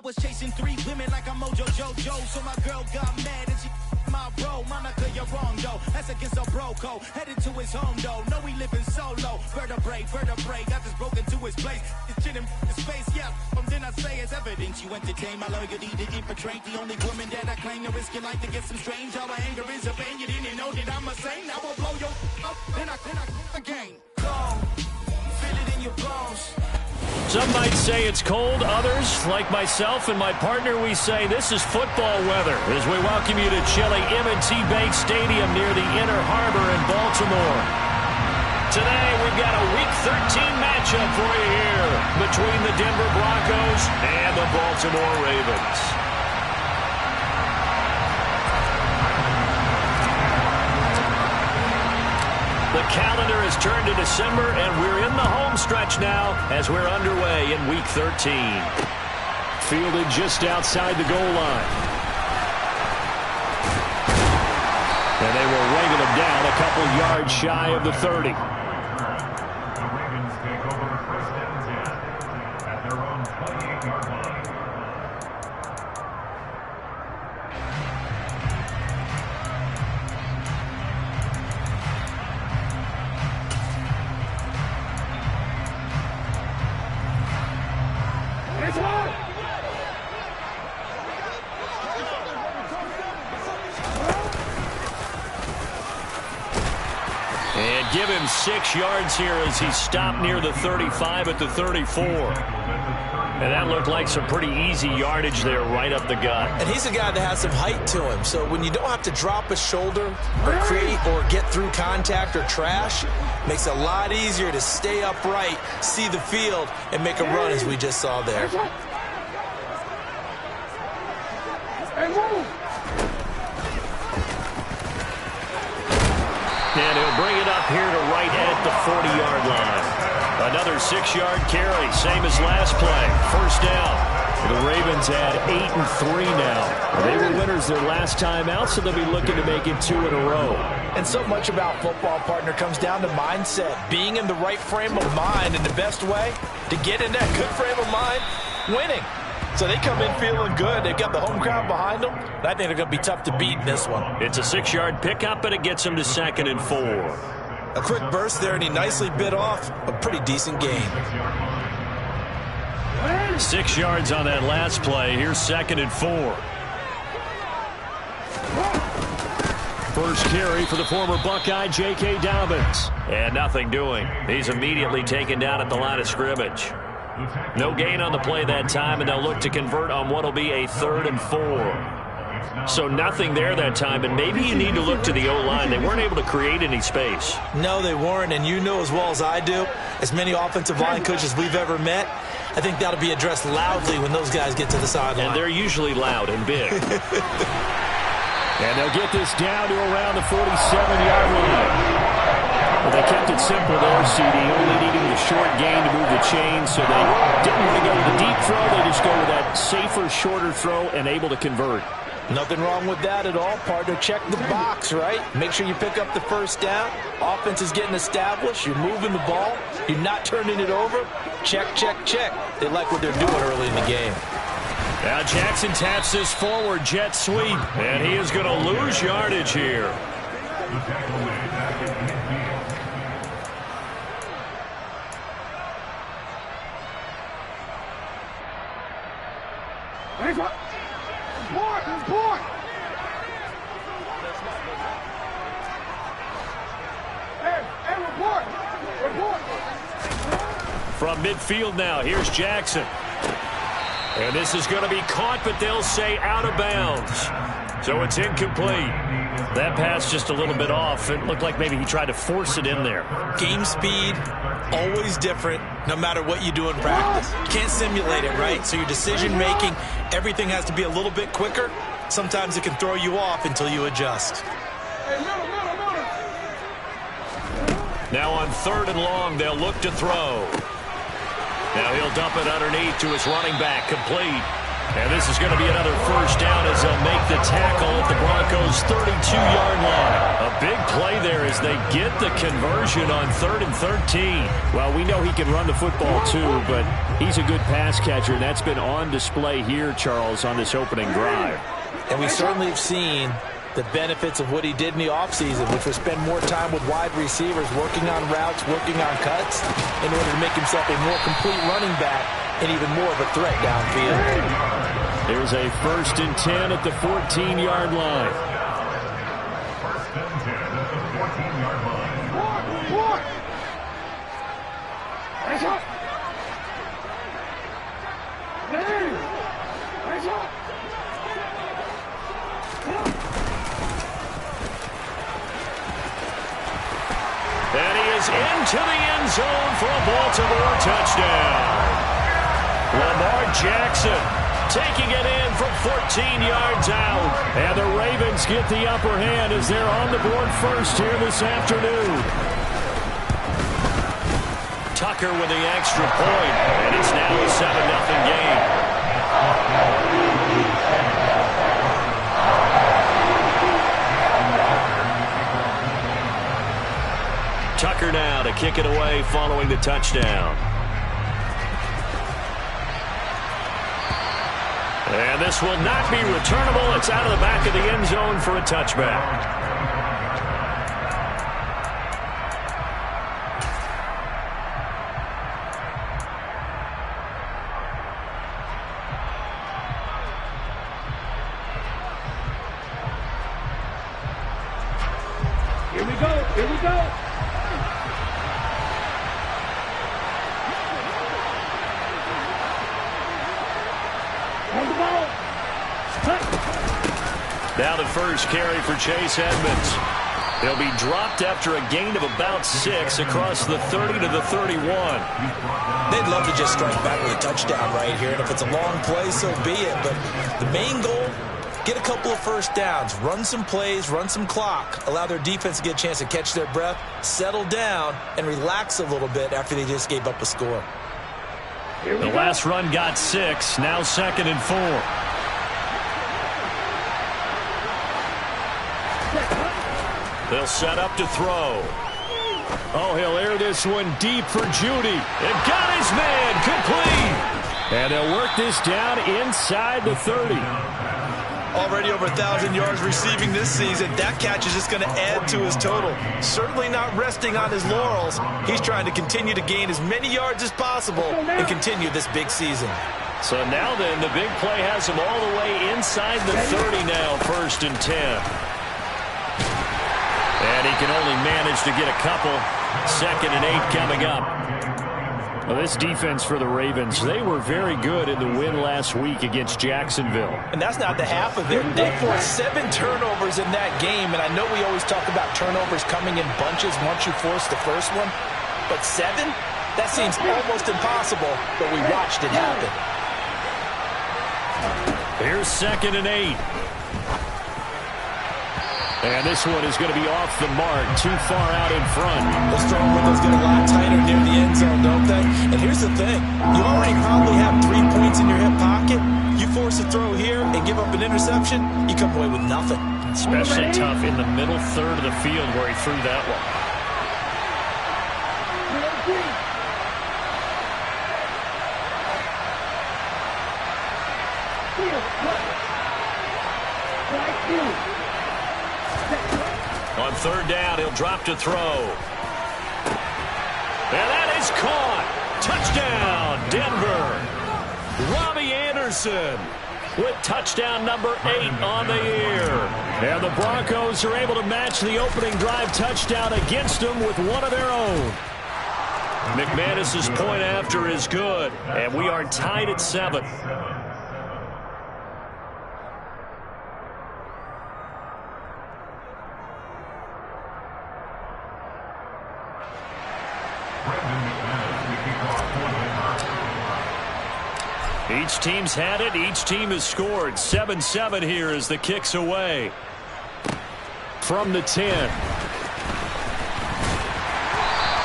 was chasing 3 women like I'm Mojo Jojo. So my girl got mad and she my bro. Monica, you're wrong, though. That's against a bro code. Headed to his home, though. No, we living solo. Vertebrae. Got this broken to his place. This shit in his face, yeah. Then I say it's evidence you entertain my loyalty to infiltrate. The only woman that I claim to risk your life to get some strange. All my anger is a pain. You didn't know that I'm a saint. I will blow your up. Then I again. Go. Feel it in your bones. Some might say it's cold. Others, like myself and my partner, we say this is football weather as we welcome you to chilly M&T Bank Stadium near the Inner Harbor in Baltimore. Today, we've got a Week 13 matchup for you here between the Denver Broncos and the Baltimore Ravens. The calendar has turned to December, and we're in the home stretch now as we're underway in Week 13. Fielded just outside the goal line. And they will wrangle him down a couple yards shy of the 30. The Ravens take over first and 10 at their own 28-yard line. And give him 6 yards here as he stopped near the 35 at the 34. And that looked like some pretty easy yardage there right up the gut. And he's a guy that has some height to him. So when you don't have to drop a shoulder or create or get through contact or trash, makes it a lot easier to stay upright, see the field, and make a run as we just saw there. And he'll bring it up here to right at the 40-yard line. Another 6-yard carry, same as last play. First down. The Ravens had 8-3 now. They were winners their last time out, so they'll be looking to make it 2 in a row. And so much about football, partner, comes down to mindset. Being in the right frame of mind, and the best way to get in that good frame of mind, winning. So they come in feeling good. They've got the home crowd behind them. And I think they're going to be tough to beat in this one. It's a 6-yard pickup, and it gets them to 2nd and 4. A quick burst there, and he nicely bit off a pretty decent gain. 6 yards on that last play. Here's 2nd and 4. First carry for the former Buckeye, J.K. Dobbins. And nothing doing. He's immediately taken down at the line of scrimmage. No gain on the play that time, and they'll look to convert on what will be a 3rd and 4. So nothing there that time, and maybe you need to look to the O-line. They weren't able to create any space. No, they weren't, and you know as well as I do, as many offensive line coaches we've ever met, I think that'll be addressed loudly when those guys get to the sideline. And they're usually loud and big. And they'll get this down to around the 47-yard line. Well, they kept it simple there, CD, only needing the short gain to move the chain, so they didn't want to go with the deep throw. They just go with that safer, shorter throw and able to convert. Nothing wrong with that at all, partner. Check the box, right? Make sure you pick up the first down. Offense is getting established. You're moving the ball. You're not turning it over. Check, check, check. They like what they're doing early in the game. Now Jackson taps this forward jet sweep, and he is going to lose yardage here. From midfield now, here's Jackson. And this is going to be caught, but they'll say out of bounds. So it's incomplete. That pass just a little bit off. It looked like maybe he tried to force it in there. Game speed, always different, no matter what you do in practice. You can't simulate it, right? So your decision-making, everything has to be a little bit quicker. Sometimes it can throw you off until you adjust. Now on 3rd and long, they'll look to throw. Now he'll dump it underneath to his running back, complete. And this is going to be another first down as they'll make the tackle at the Broncos' 32-yard line. A big play there as they get the conversion on 3rd and 13. Well, we know he can run the football too, but he's a good pass catcher, and that's been on display here, Charles, on this opening drive. And we certainly have seen the benefits of what he did in the offseason, which was spend more time with wide receivers, working on routes, working on cuts, in order to make himself a more complete running back and even more of a threat downfield. Here's a 1st and 10 at the 14-yard line. 1st and 10 at the 14-yard line. And he is into the end zone for a Baltimore touchdown. Lamar Jackson taking it in from 14 yards out. And the Ravens get the upper hand as they're on the board first here this afternoon. Tucker with the extra point, and it's now a 7-0 game. Tucker now to kick it away following the touchdown. And this will not be returnable. It's out of the back of the end zone for a touchback. Here we go. Here we go. Now the first carry for Chase Edmonds. He'll be dropped after a gain of about 6 across the 30 to the 31. They'd love to just strike back with a touchdown right here, and if it's a long play, so be it. But the main goal, get a couple of first downs, run some plays, run some clock, allow their defense to get a chance to catch their breath, settle down, and relax a little bit after they just gave up a score. The last run got 6, now 2nd and 4. They'll set up to throw. Oh, he'll air this one deep for Judy. And got his man complete. And they'll work this down inside the 30. Already over 1,000 yards receiving this season. That catch is just going to add to his total. Certainly not resting on his laurels. He's trying to continue to gain as many yards as possible and continue this big season. So now then, the big play has him all the way inside the 30 now, 1st and 10. And he can only manage to get a couple. 2nd and 8 coming up. Well, this defense for the Ravens, they were very good in the win last week against Jacksonville. And that's not the half of it. They forced 7 turnovers in that game, and I know we always talk about turnovers coming in bunches once you force the first one. But 7? That seems almost impossible, but we watched it happen. Here's 2nd and 8. And this one is going to be off the mark, too far out in front. Those throwing windows get a lot tighter near the end zone, don't they? And here's the thing. You already probably have 3 points in your hip pocket. You force a throw here and give up an interception, you come away with nothing. Especially tough in the middle third of the field where he threw that one. On 3rd down, he'll drop to throw. And that is caught. Touchdown, Denver. Robbie Anderson with touchdown number 8 on the year. And the Broncos are able to match the opening drive touchdown against them with one of their own. McManus's point after is good, and we are tied at 7. Each team's had it. Each team has scored. 7-7 here as the kick's away. From the 10.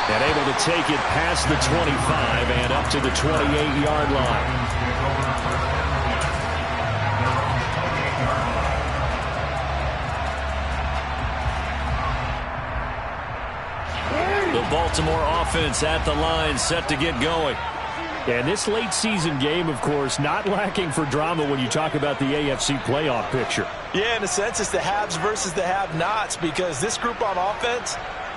And able to take it past the 25 and up to the 28-yard line. Baltimore offense at the line, set to get going. And this late season game, of course, not lacking for drama when you talk about the AFC playoff picture. Yeah, in a sense, it's the haves versus the have-nots, because this group on offense,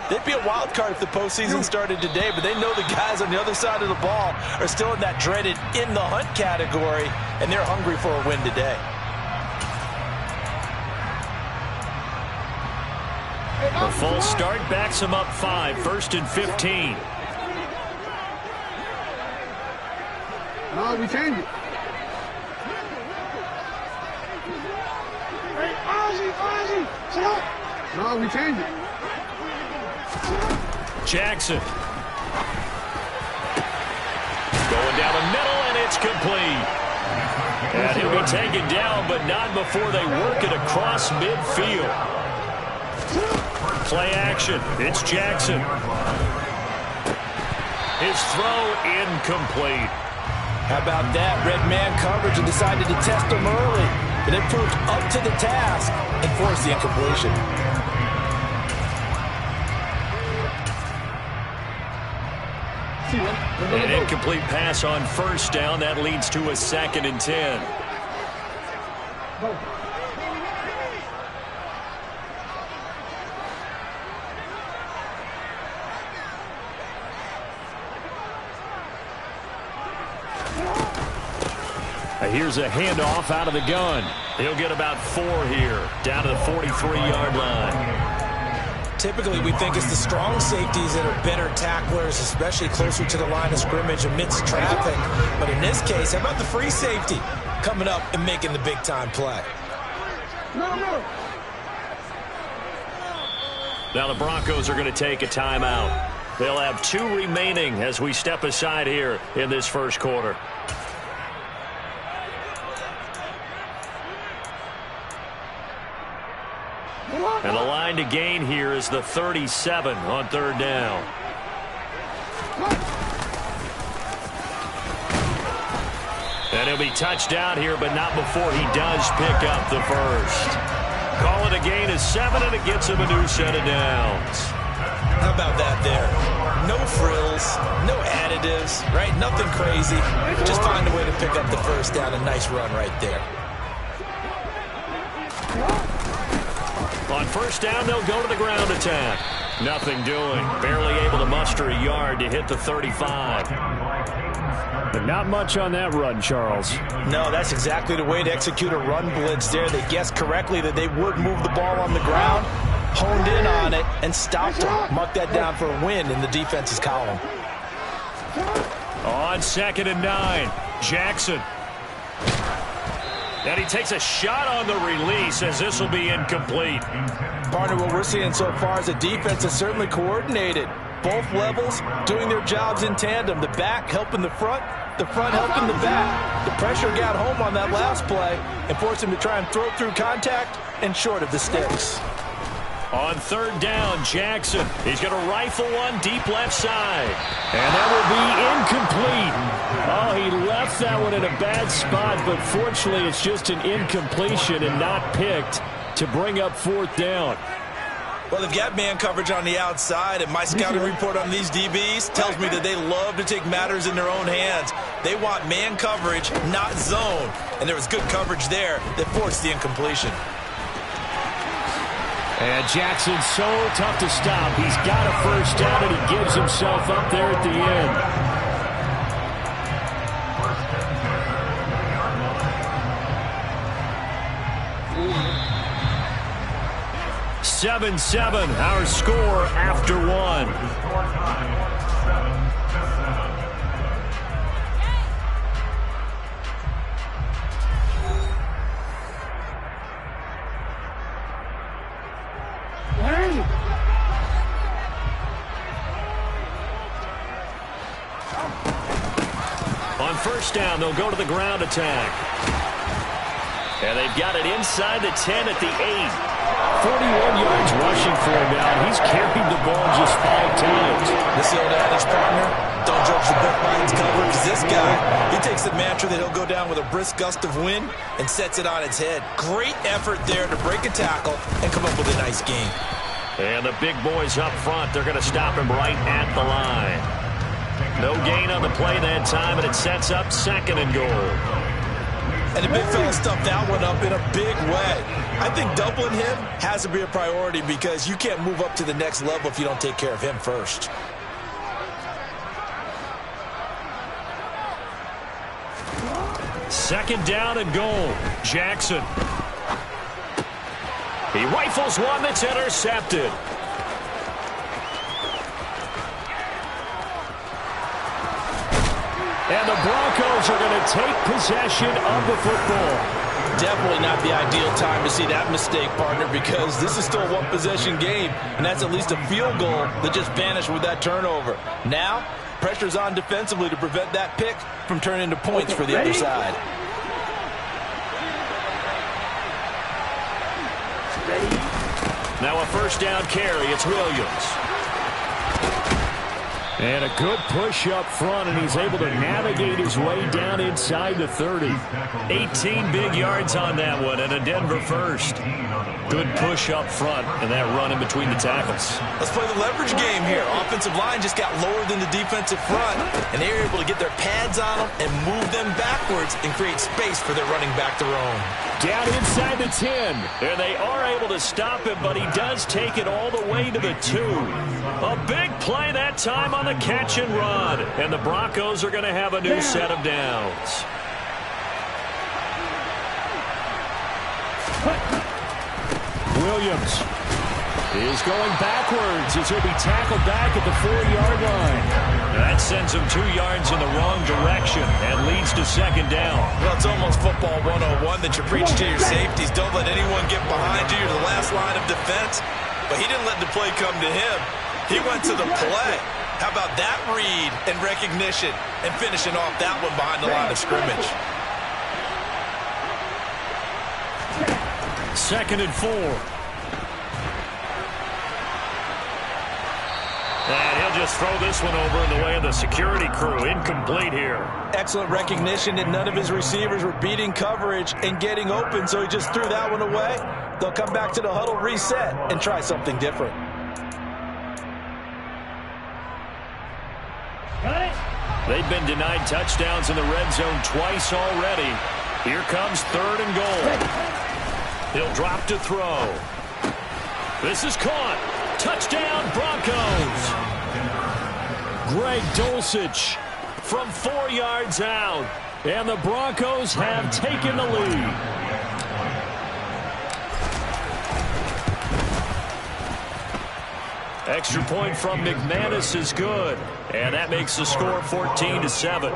they'd be a wild card if the postseason started today, but they know the guys on the other side of the ball are still in that dreaded in-the-hunt category, and they're hungry for a win today. A false start backs him up 5, 1st and 15. No, we change it. Hey, Ozzy, stop. No, we change it. Jackson. Going down the middle, and it's complete. And he'll be taken down, but not before they work it across midfield. Play action. It's Jackson. His throw incomplete. How about that? Red man coverage and decided to test him early. But it proved up to the task and forced the incompletion. An incomplete pass on 1st down. That leads to a 2nd and 10. Here's a handoff out of the gun. He'll get about 4 here, down to the 43-yard line. Typically, we think it's the strong safeties that are better tacklers, especially closer to the line of scrimmage amidst traffic. But in this case, how about the free safety coming up and making the big-time play? Now the Broncos are going to take a timeout. They'll have 2 remaining as we step aside here in this first quarter. And the line to gain here is the 37 on 3rd down. And he'll be touched down here, but not before he does pick up the first. Call it a gain of 7, and it gets him a new set of downs. How about that there? No frills, no additives, right? Nothing crazy. Just find a way to pick up the first down. A nice run right there. On 1st down, they'll go to the ground attack. Nothing doing. Barely able to muster a yard to hit the 35. But not much on that run, Charles. No, that's exactly the way to execute a run blitz there. They guessed correctly that they would move the ball on the ground, honed in on it, and stopped them. Mark that down for a win in the defense's column. On 2nd and 9, Jackson. And he takes a shot on the release as this will be incomplete. Partner, what we're seeing so far is the defense is certainly coordinated. Both levels doing their jobs in tandem. The back helping the front helping the back. The pressure got home on that last play and forced him to try and throw through contact and short of the sticks. On 3rd down, Jackson. He's going to rifle one deep left side. And that will be incomplete. Oh, he left that one in a bad spot, but fortunately it's just an incompletion and not picked to bring up 4th down. Well, they've got man coverage on the outside, and my scouting report on these DBs tells me that they love to take matters in their own hands. They want man coverage, not zone. And there was good coverage there that forced the incompletion. And Jackson's so tough to stop. He's got a first down, and he gives himself up there at the end. 7-7, our score after 1. On 1st down, they'll go to the ground attack. And they've got it inside the 10 at the 8. 41 yards rushing for him now. He's carried the ball just 5 times. This old adage, partner, don't judge the book by its cover, because this guy, he takes the mantra that he'll go down with a brisk gust of wind and sets it on its head. Great effort there to break a tackle and come up with a nice game. And the big boys up front, they're going to stop him right at the line. No gain on the play that time, and it sets up 2nd and goal. And the big fella stuffed that one up in a big way. I think doubling him has to be a priority because you can't move up to the next level if you don't take care of him first. Second down and goal. Jackson. He rifles one that's intercepted. And the Broncos are going to take possession of the football. Definitely not the ideal time to see that mistake, partner, because this is still a one-possession game, and that's at least a field goal that just vanished with that turnover. Now, pressure's on defensively to prevent that pick from turning into points for the other side. Now a first down carry. It's Williams. And a good push up front, and he's able to navigate his way down inside the 30. 18 big yards on that one, and a Denver first. Good push up front, and that run in between the tackles. Let's play the leverage game here. Offensive line just got lower than the defensive front, and they were able to get their pads on them and move them backwards and create space for their running back to roam. Down inside the 10, and they are able to stop him, but he does take it all the way to the 2. A big play that time on the catch and run, and the Broncos are going to have a new set of downs. Williams is going backwards as he'll be tackled back at the 4-yard line. That sends him 2 yards in the wrong direction and leads to second down. Well, it's almost football 101 that you preach to your safeties. Don't let anyone get behind you. You're the last line of defense. But he didn't let the play come to him. He went to the play. How about that read and recognition and finishing off that one behind the line of scrimmage? 2nd and 4. And he'll just throw this one over in the way of the security crew. Incomplete here. Excellent recognition that none of his receivers were beating coverage and getting open, so he just threw that one away. They'll come back to the huddle, reset, and try something different. They've been denied touchdowns in the red zone twice already. Here comes 3rd and goal. He'll drop to throw. This is caught. Touchdown, Broncos. Greg Dulcich from 4 yards out. And the Broncos have taken the lead. Extra point from McManus is good. And that makes the score 14-7.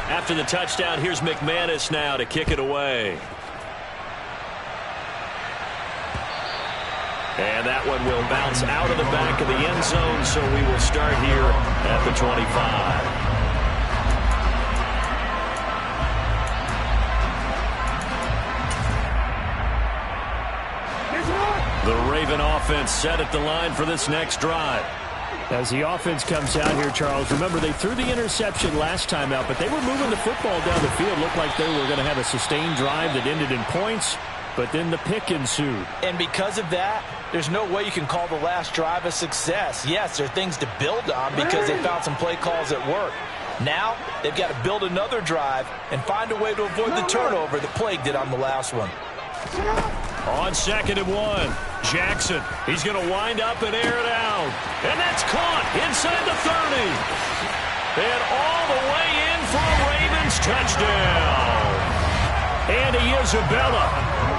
After the touchdown, here's McManus now to kick it away. And that one will bounce out of the back of the end zone, so we will start here at the 25. The Raven offense set at the line for this next drive. As the offense comes out here, Charles, remember they threw the interception last time out, but they were moving the football down the field. Looked like they were going to have a sustained drive that ended in points, but then the pick ensued. And because of that, there's no way you can call the last drive a success. Yes, there are things to build on because they found some play calls that work. Now, they've got to build another drive and find a way to avoid the turnover that plagued it on the last one. On 2nd and 1, Jackson. He's going to wind up and air it out. And that's caught inside the 30. And all the way in for a Ravens touchdown. Andy Isabella,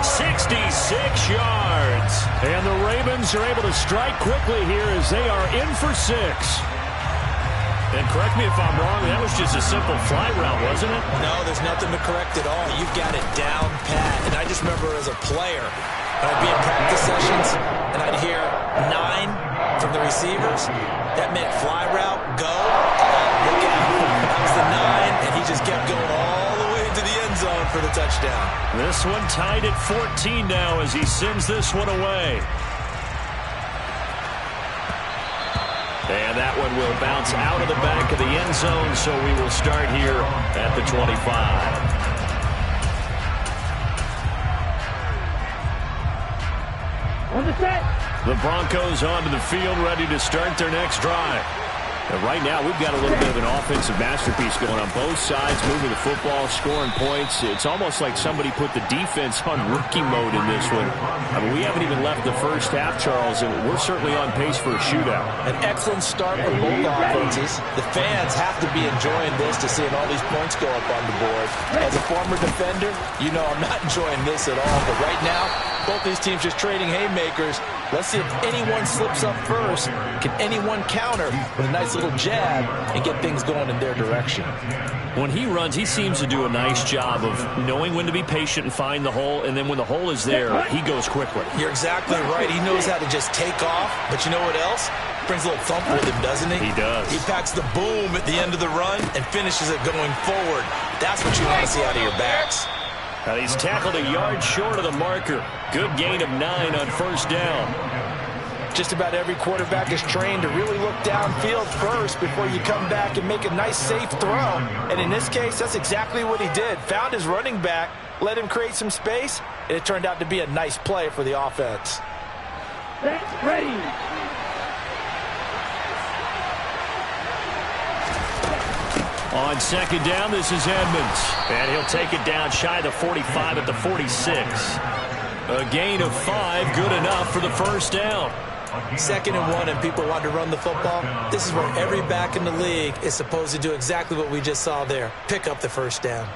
66 yards. And the Ravens are able to strike quickly here as they are in for 6. And correct me if I'm wrong, that was just a simple fly route, wasn't it? No, there's nothing to correct at all. You've got it down pat. And I just remember as a player, I'd be in practice sessions, and I'd hear 9 from the receivers. That meant fly route, go, look out. That was the 9, and he just kept going all the way to the end zone for the touchdown. This one tied at 14 now as he sends this one away. And that one will bounce out of the back of the end zone, so we will start here at the 25. On the set. The Broncos onto the field, ready to start their next drive. And right now, we've got a little bit of an offensive masterpiece going on both sides, moving the football, scoring points. It's almost like somebody put the defense on rookie mode in this one. I mean, we haven't even left the first half, Charles, and we're certainly on pace for a shootout. An excellent start for both offenses. The fans have to be enjoying this to seeing all these points go up on the board. As a former defender, you know I'm not enjoying this at all. But right now, both these teams just trading haymakers. Let's see if anyone slips up first. Can anyone counter with a nice little jab and get things going in their direction? When he runs, he seems to do a nice job of knowing when to be patient and find the hole, and then when the hole is there, he goes quickly. You're exactly right. He knows how to just take off, but you know what else? Brings a little thump with him, doesn't he? He does. He packs the boom at the end of the run and finishes it going forward. That's what you want to see out of your backs. And he's tackled a yard short of the marker. Good gain of 9 on first down. Just about every quarterback is trained to really look downfield first before you come back and make a nice, safe throw. And in this case, that's exactly what he did. Found his running back, let him create some space, and it turned out to be a nice play for the offense. Set, ready. On second down, this is Edmonds. And he'll take it down shy of the 45 at the 46. A gain of 5, good enough for the first down. 2nd and 1 and people want to run the football. This is where every back in the league is supposed to do exactly what we just saw there. Pick up the first down.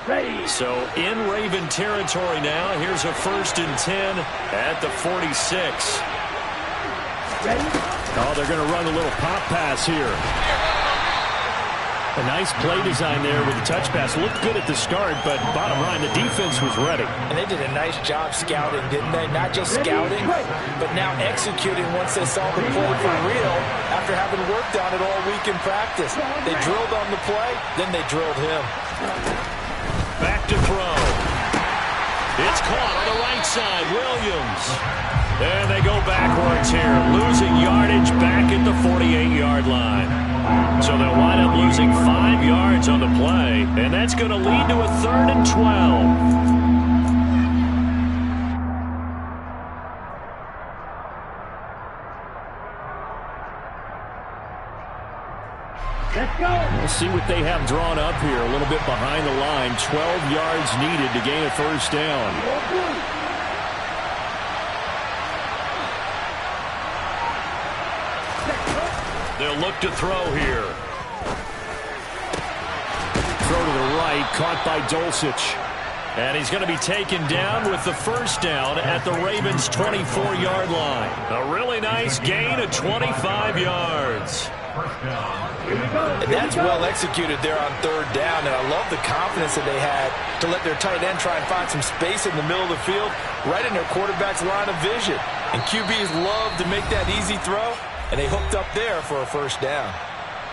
Ready. So in Raven territory now. Here's a 1st and 10 at the 46. Ready. Oh, they're going to run a little pop pass here. A nice play design there with the touch pass. Looked good at the start, but bottom line, the defense was ready. And they did a nice job scouting, didn't they? Not just scouting, but now executing once they saw the play for real after having worked on it all week in practice. They drilled on the play, then they drilled him. Back to throw. It's caught on the right side. Williams. And they go backwards here, losing yardage back at the 48-yard line. So they'll wind up losing 5 yards on the play, and that's going to lead to a 3rd and 12. Let's go. We'll see what they have drawn up here. A little bit behind the line. 12 yards needed to gain a first down. They'll look to throw here. Throw to the right, caught by Dulcich. And he's going to be taken down with the first down at the Ravens' 24-yard line. A really nice gain of 25 yards. And that's well executed there on 3rd down, and I love the confidence that they had to let their tight end try and find some space in the middle of the field, right in their quarterback's line of vision. And QBs love to make that easy throw, and they hooked up there for a first down.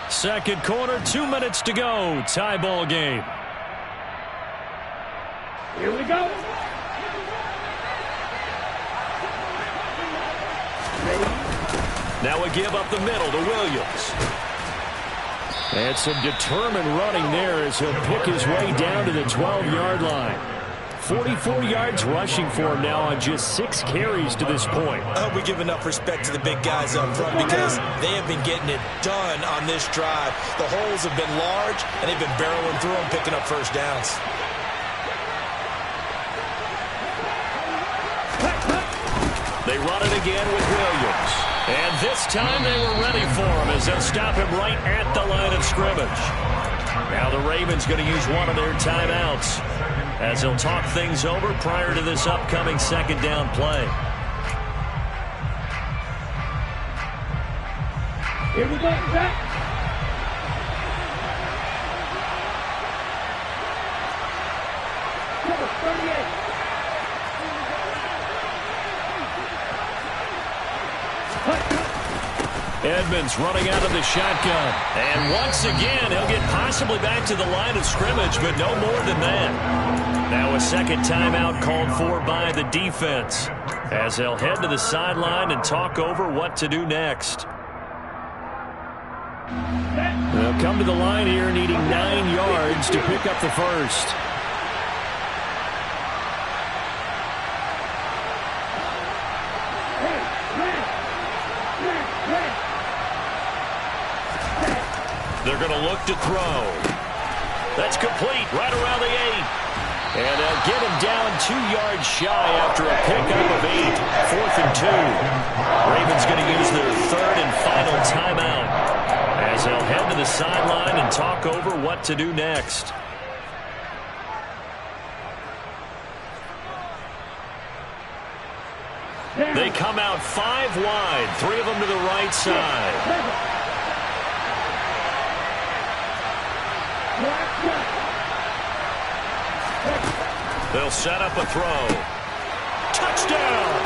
Second quarter, 2 minutes to go. Tie ball game. Here we go. Now a give up the middle to Williams. And some determined running there as he'll pick his way down to the 12-yard line. 44 yards rushing for him now on just 6 carries to this point. I hope we give enough respect to the big guys up front because they have been getting it done on this drive. The holes have been large, and they've been barreling through them, picking up first downs. They run it again with Williams. And this time they were ready for him as they'll stop him right at the line of scrimmage. Now the Ravens going to use one of their timeouts as they'll talk things over prior to this upcoming 2nd down play. Here we go, Jack. Number 38. Edmonds running out of the shotgun. And once again, he'll get possibly back to the line of scrimmage, but no more than that. Now a second timeout called for by the defense as they'll head to the sideline and talk over what to do next. They'll come to the line here needing 9 yards to pick up the first. They're going to look to throw. That's complete right around the 8. And they'll get him down 2 yards shy after a pickup of 8. 4th and 2. Ravens going to use their 3rd and final timeout as they'll head to the sideline and talk over what to do next. They come out 5 wide, 3 of them to the right side. They'll set up a throw. Touchdown!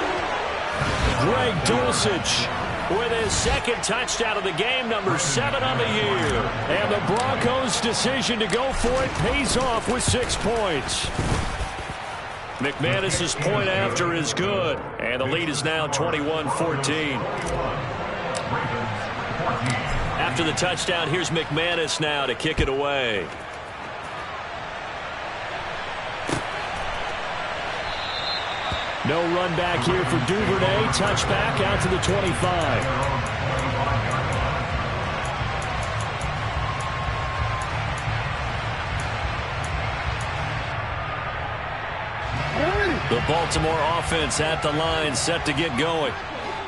Greg Dulcich with his 2nd touchdown of the game, number 7 on the year. And the Broncos' decision to go for it pays off with 6 points. McManus's point after is good, and the lead is now 21-14. After the touchdown, here's McManus now to kick it away. No run back here for Duvernay. Touchback out to the 25. The Baltimore offense at the line, set to get going.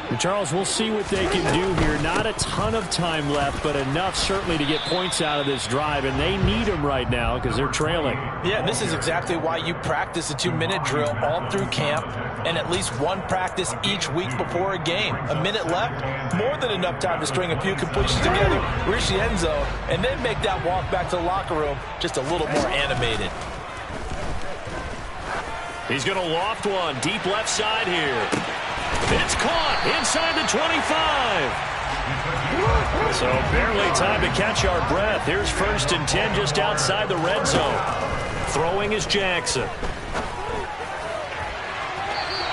And Charles, we'll see what they can do here. Not a ton of time left, but enough certainly to get points out of this drive, and they need them right now because they're trailing. Yeah, this is exactly why you practice a 2-minute drill all through camp and at least one practice each week before a game. A minute left, more than enough time to string a few completions together, reach the end zone, and then make that walk back to the locker room just a little more animated. He's going to loft one deep left side here. It's caught inside the 25. So barely time to catch our breath. Here's 1st and 10 just outside the red zone. Throwing is Jackson.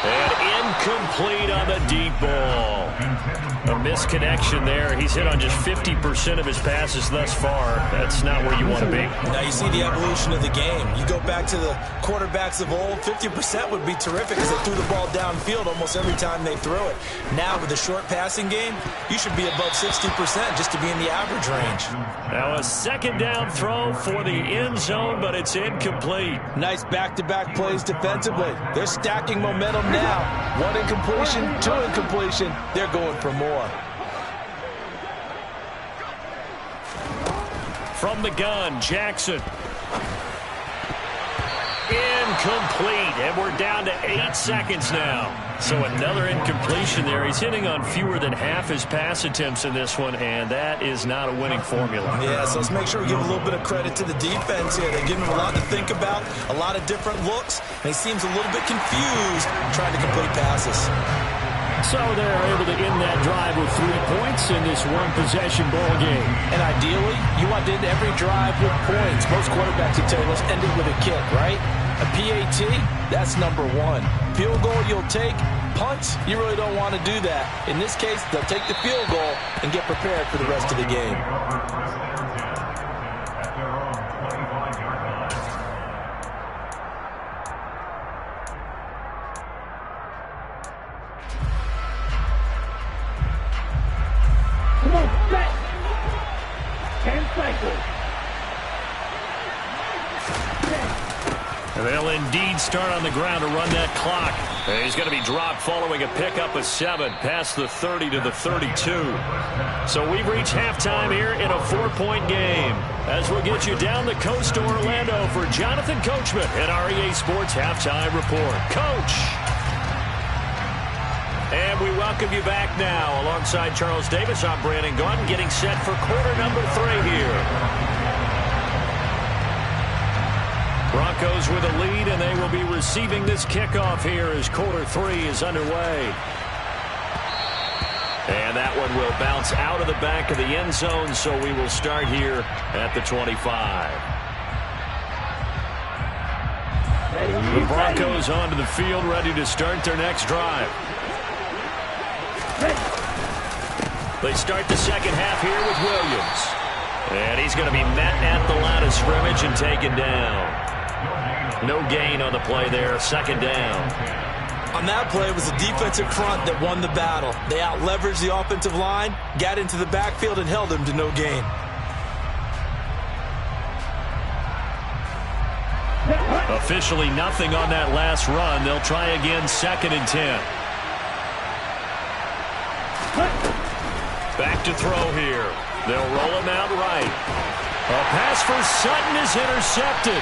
And incomplete on the deep ball. A misconnection there. He's hit on just 50% of his passes thus far. That's not where you want to be. Now you see the evolution of the game. You go back to the quarterbacks of old, 50% would be terrific because they threw the ball downfield almost every time they threw it. Now with the short passing game, you should be above 60% just to be in the average range. Now a 2nd down throw for the end zone, but it's incomplete. Nice back-to-back plays defensively. They're stacking momentum now. 1 incompletion, 2 incompletion. They're going for more. From the gun, Jackson. Incomplete, and we're down to 8 seconds now. So another incompletion there. He's hitting on fewer than half his pass attempts in this one, and that is not a winning formula. Yeah, so let's make sure we give a little bit of credit to the defense here. They're giving him a lot to think about, a lot of different looks, and he seems a little bit confused trying to complete passes. So they're able to end that drive with 3 points in this one-possession ball game. And ideally, you want to end every drive with points. Most quarterbacks would tell you, let's end it with a kick, right? A PAT, that's number 1. Field goal you'll take. Punts, you really don't want to do that. In this case, they'll take the field goal and get prepared for the rest of the game. Come on, set. 10 cycles. They'll indeed start on the ground to run that clock. And he's going to be dropped following a pickup of 7 past the 30 to the 32. So we've reached halftime here in a 4-point game. As we'll get you down the coast to Orlando for Jonathan Coachman at REA Sports Halftime Report. Coach! And we welcome you back now. Alongside Charles Davis, I'm Brandon Gaudin, getting set for quarter number 3 here. Broncos with a lead, and they will be receiving this kickoff here as quarter 3 is underway. And that one will bounce out of the back of the end zone, so we will start here at the 25. The Broncos onto the field, ready to start their next drive. They start the second half here with Williams. And he's going to be met at the line of scrimmage and taken down. No gain on the play there, second down. On that play, it was the defensive front that won the battle. They out-leveraged the offensive line, got into the backfield, and held him to no gain. Officially nothing on that last run. They'll try again, second and 10. Back to throw here. They'll roll him out right. A pass for Sutton is intercepted.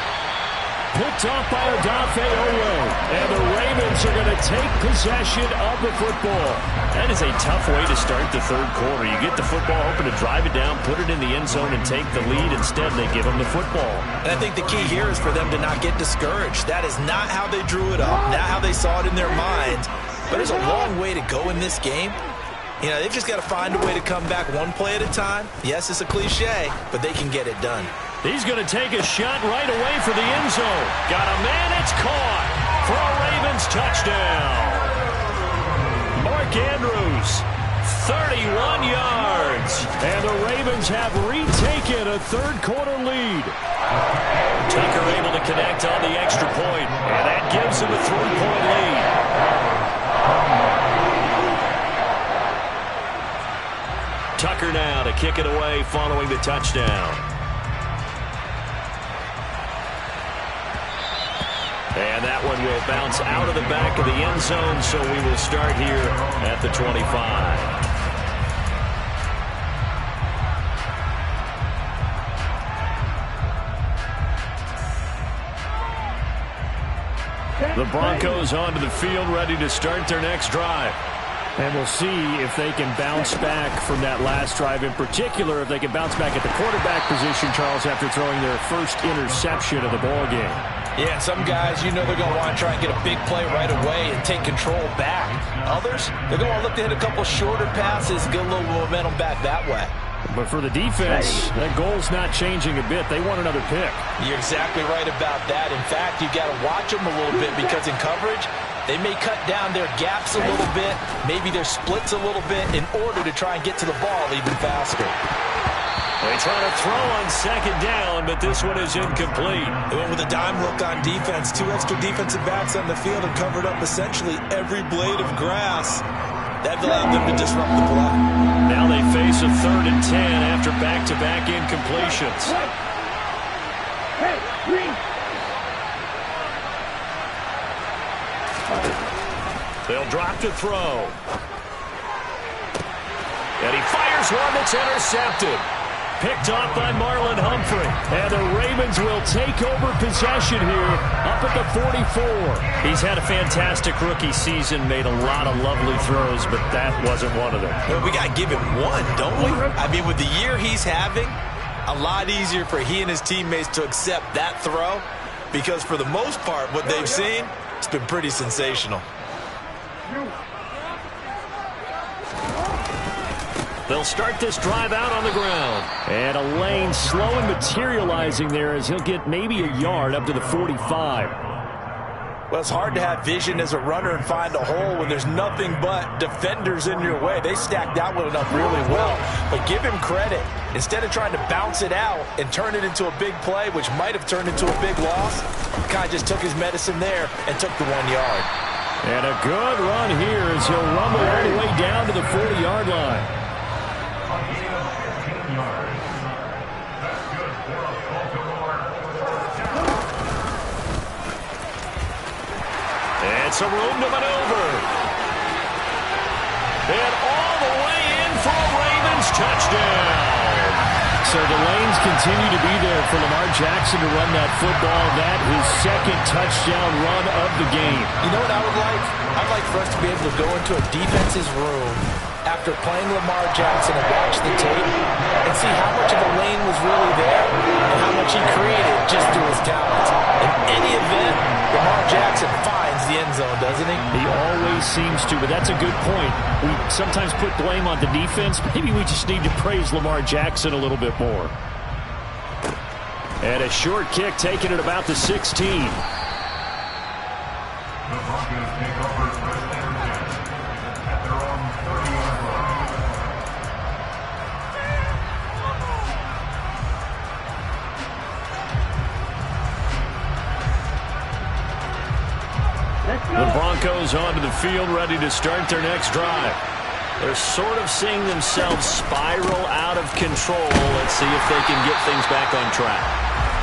Picked off by Odafe Owe. And the Ravens are going to take possession of the football. That is a tough way to start the third quarter. You get the football, hoping to drive it down, put it in the end zone, and take the lead. Instead, they give them the football. And I think the key here is for them to not get discouraged. That is not how they drew it up, not how they saw it in their minds. But there's a long way to go in this game. You know, they've just got to find a way to come back one play at a time. Yes, it's a cliche, but they can get it done. He's going to take a shot right away for the end zone. Got a man, it's caught for a Ravens touchdown. Mark Andrews, 31 yards. And the Ravens have retaken a third quarter lead. Tucker able to connect on the extra point, and that gives him a 3-point lead. Tucker now to kick it away following the touchdown. And that one will bounce out of the back of the end zone, so we will start here at the 25. The Broncos onto the field, ready to start their next drive. And we'll see if they can bounce back from that last drive. In particular, if they can bounce back at the quarterback position, Charles, after throwing their first interception of the ball game. Yeah, some guys, you know they're going to want to try and get a big play right away and take control back. Others, they're going to look to hit a couple shorter passes, get a little momentum back that way. But for the defense, that goal's not changing a bit. They want another pick. You're exactly right about that. In fact, you've got to watch them a little bit because in coverage, they may cut down their gaps a little bit, maybe their splits a little bit in order to try and get to the ball even faster. They try to throw on second down, but this one is incomplete. They went with a dime look on defense. 2 extra defensive backs on the field and covered up essentially every blade of grass. That allowed them to disrupt the play. Now they face a 3rd and 10 after back-to-back incompletions. They'll drop to throw. And he fires one that's intercepted. Picked off by Marlon Humphrey. And the Ravens will take over possession here up at the 44. He's had a fantastic rookie season, made a lot of lovely throws, but that wasn't one of them. Well, we got to give him one, don't we? I mean, with the year he's having, a lot easier for he and his teammates to accept that throw because for the most part, what they've seen, it's been pretty sensational. They'll start this drive out on the ground. And a lane slow and materializing there as he'll get maybe a yard up to the 45. Well, it's hard to have vision as a runner and find a hole when there's nothing but defenders in your way. They stacked that one up really well. But give him credit. Instead of trying to bounce it out and turn it into a big play, which might have turned into a big loss, kind of just took his medicine there and took the 1 yard. And a good run here as he'll rumble all the way down to the 40-yard line. And some room to maneuver. And all the way in for a Ravens touchdown. So the lanes continue to be there for Lamar Jackson to run that football. That his second touchdown run of the game. You know what I would like? I'd like for us to be able to go into a defense's room after playing Lamar Jackson and watch the tape and see how much of a lane was really there and how much he created just through his talents. In any event, Lamar Jackson finds the end zone, doesn't he? He always seems to, but that's a good point. We sometimes put blame on the defense. Maybe we just need to praise Lamar Jackson a little bit more. And a short kick taken at about the 16. The Broncos take over first and 10 at their own 30-yard line. Broncos onto the field, ready to start their next drive. They're sort of seeing themselves spiral out of control. Let's see if they can get things back on track.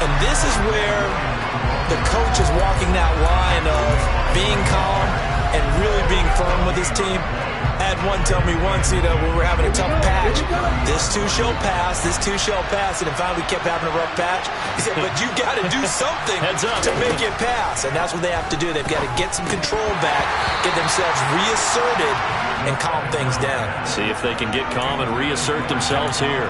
And this is where the coach is walking that line of being calm and really being firm with his team. I had one tell me once, when we're having a tough patch, this too shall pass, this too shall pass, and then finally we kept having a rough patch. He said, but you got to do something to make it pass, and that's what they have to do. They've got to get some control back, get themselves reasserted, and calm things down. See if they can get calm and reassert themselves here.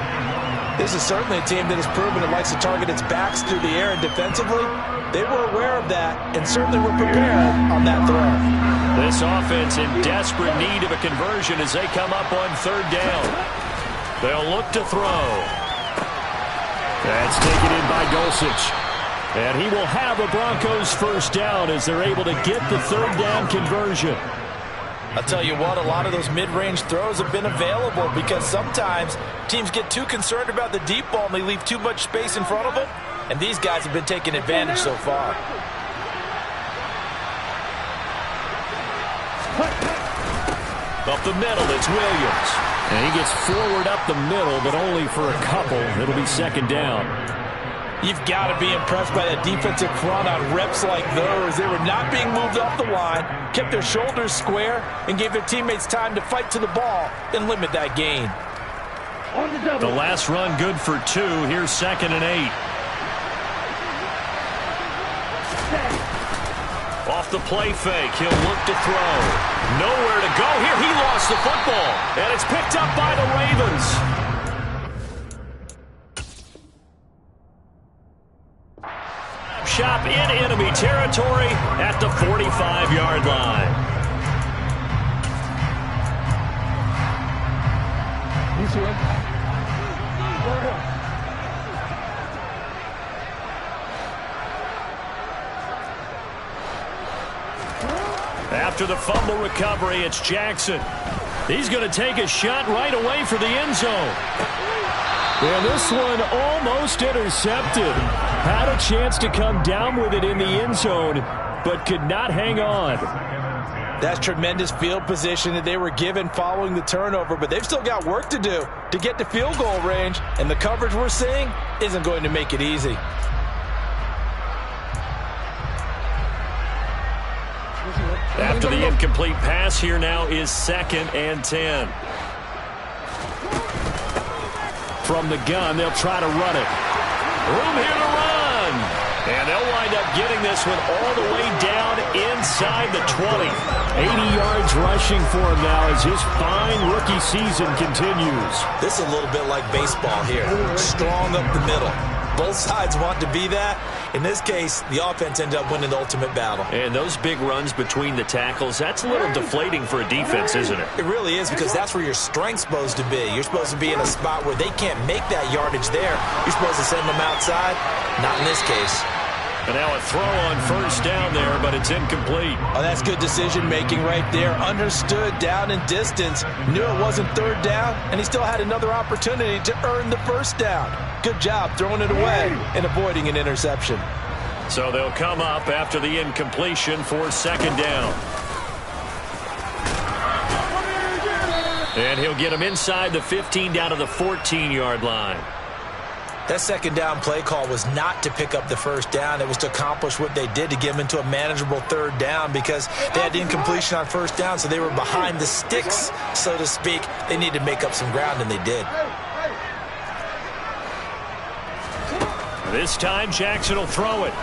This is certainly a team that has proven it likes to target its backs through the air, and defensively, they were aware of that and certainly were prepared on that throw. This offense in desperate need of a conversion as they come up on third down. They'll look to throw. That's taken in by Dulcich. And he will have a Broncos first down as they're able to get the third down conversion. I'll tell you what, a lot of those mid-range throws have been available because sometimes teams get too concerned about the deep ball and they leave too much space in front of them. And these guys have been taking advantage so far. Up the middle, it's Williams. And he gets forward up the middle, but only for a couple. It'll be second down. You've got to be impressed by that defensive front on reps like those. They were not being moved off the line, kept their shoulders square, and gave their teammates time to fight to the ball and limit that gain. The last run good for 2. Here's 2nd and 8. Off the play fake, he'll look to throw. Nowhere to go here. He lost the football, and it's picked up by the Ravens. Shop in enemy territory at the 45-yard line. After the fumble recovery, it's Jackson. He's going to take a shot right away for the end zone. And this one almost intercepted. Had a chance to come down with it in the end zone, but could not hang on. That's tremendous field position that they were given following the turnover, but they've still got work to do to get to field goal range, and the coverage we're seeing isn't going to make it easy. After the incomplete pass, here now is 2nd and 10. From the gun, they'll try to run it. Room here to run. And they'll wind up getting this one all the way down inside the 20. 80 yards rushing for him now as his fine rookie season continues. This is a little bit like baseball here. Strong up the middle. Both sides want to be that. In this case, the offense ended up winning the ultimate battle. And those big runs between the tackles, that's a little deflating for a defense, isn't it? It really is, because that's where your strength's supposed to be. You're supposed to be in a spot where they can't make that yardage there. You're supposed to send them outside. Not in this case. And now a throw on first down there, but it's incomplete. Oh, that's good decision-making right there. Understood down and distance. Knew it wasn't third down, and he still had another opportunity to earn the first down. Good job throwing it away and avoiding an interception. So they'll come up after the incompletion for second down. And he'll get him inside the 15 down to the 14-yard line. That second down play call was not to pick up the first down. It was to accomplish what they did, to get them into a manageable third down, because they had the incompletion on first down, so they were behind the sticks, so to speak. They needed to make up some ground, and they did. This time, Jackson will throw it.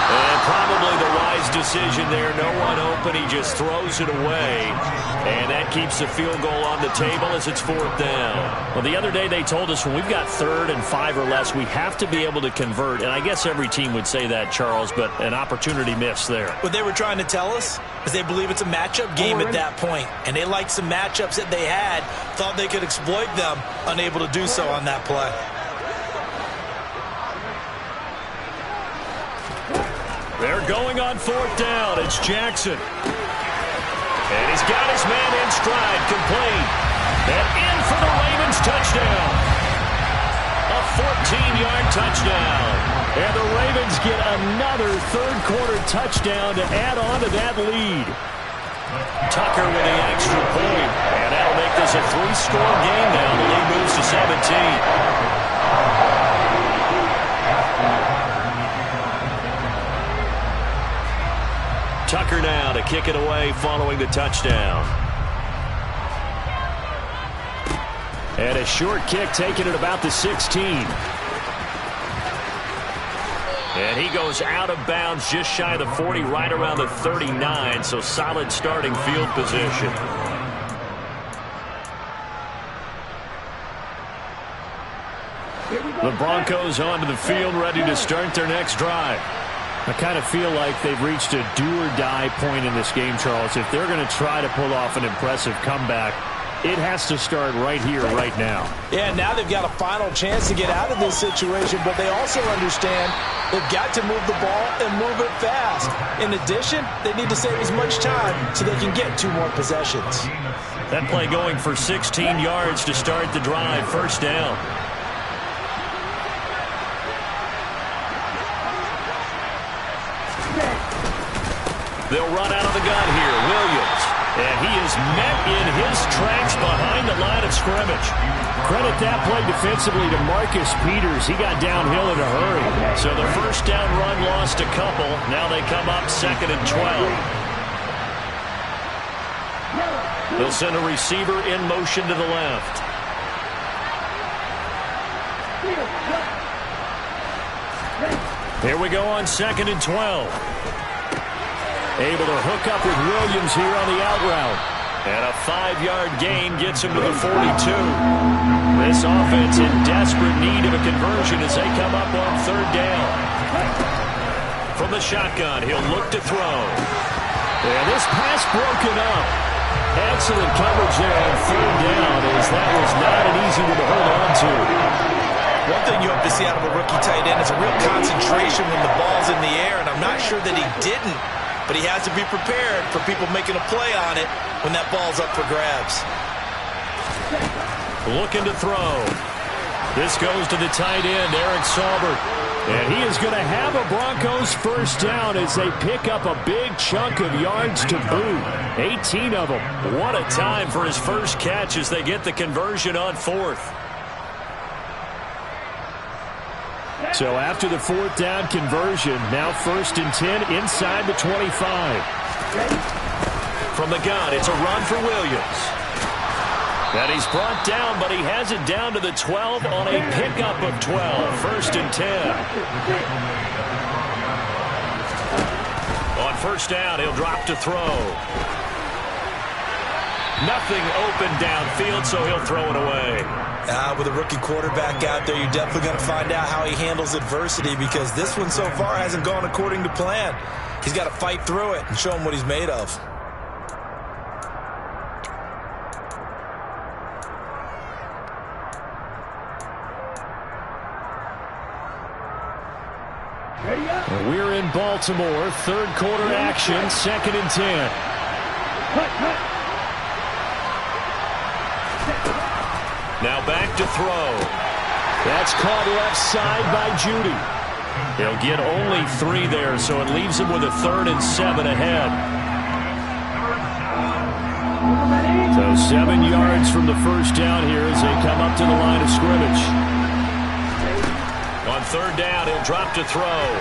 And probably the wise decision there. No one open. He just throws it away. And that keeps the field goal on the table as it's fourth down. Well, the other day they told us when we've got 3rd and 5 or less, we have to be able to convert. And I guess every team would say that, Charles, but an opportunity missed there. What they were trying to tell us is they believe it's a matchup game at that point. And they liked some matchups that they had, thought they could exploit them, unable to do so on that play. They're going on fourth down. It's Jackson. And he's got his man in stride, complete. And in for the Ravens touchdown. A 14-yard touchdown. And the Ravens get another third-quarter touchdown to add on to that lead. Tucker with the extra point. And that'll make this a 3-score game now. The lead moves to 17. Tucker now to kick it away following the touchdown. And a short kick taken at about the 16. And he goes out of bounds just shy of the 40, right around the 39, so solid starting field position. The Broncos onto the field, ready to start their next drive. I kind of feel like they've reached a do-or-die point in this game, Charles. If they're going to try to pull off an impressive comeback, it has to start right here, right now. Yeah, now they've got a final chance to get out of this situation, but they also understand they've got to move the ball and move it fast. In addition, they need to save as much time so they can get 2 more possessions. That play going for 16 yards to start the drive, first down. They'll run out of the gun here. Williams. And he is met in his tracks behind the line of scrimmage. Credit that play defensively to Marcus Peters. He got downhill in a hurry. So the first down run lost a couple. Now they come up 2nd and 12. They'll send a receiver in motion to the left. Here we go on 2nd and 12. Able to hook up with Williams here on the out route. And a 5-yard gain gets him to the 42. This offense in desperate need of a conversion as they come up on 3rd down. From the shotgun, he'll look to throw. And this pass broken up. Excellent coverage there on 3rd down, as that was not an easy one to hold on to. One thing you hope to see out of a rookie tight end is a real concentration when the ball's in the air, and I'm not sure that he didn't. But he has to be prepared for people making a play on it when that ball's up for grabs. Looking to throw. This goes to the tight end, Eric Saubert. And he is going to have a Broncos first down as they pick up a big chunk of yards to boot. 18 of them. What a time for his first catch as they get the conversion on 4th. So after the 4th down conversion, now 1st and 10 inside the 25. From the gun, it's a run for Williams. And he's brought down, but he has it down to the 12 on a pickup of 12. 1st and 10. On 1st down, he'll drop to throw. Nothing open downfield, so he'll throw it away. With a rookie quarterback out there, you're definitely going to find out how he handles adversity, because this one so far hasn't gone according to plan. He's got to fight through it and show him what he's made of. We're in Baltimore. 3rd quarter action, 2nd and 10. Now back to throw. That's caught left side by Judy. They'll get only 3 there, so it leaves them with a 3rd and 7 ahead. So 7 yards from the first down here as they come up to the line of scrimmage. On 3rd down, he'll drop to throw.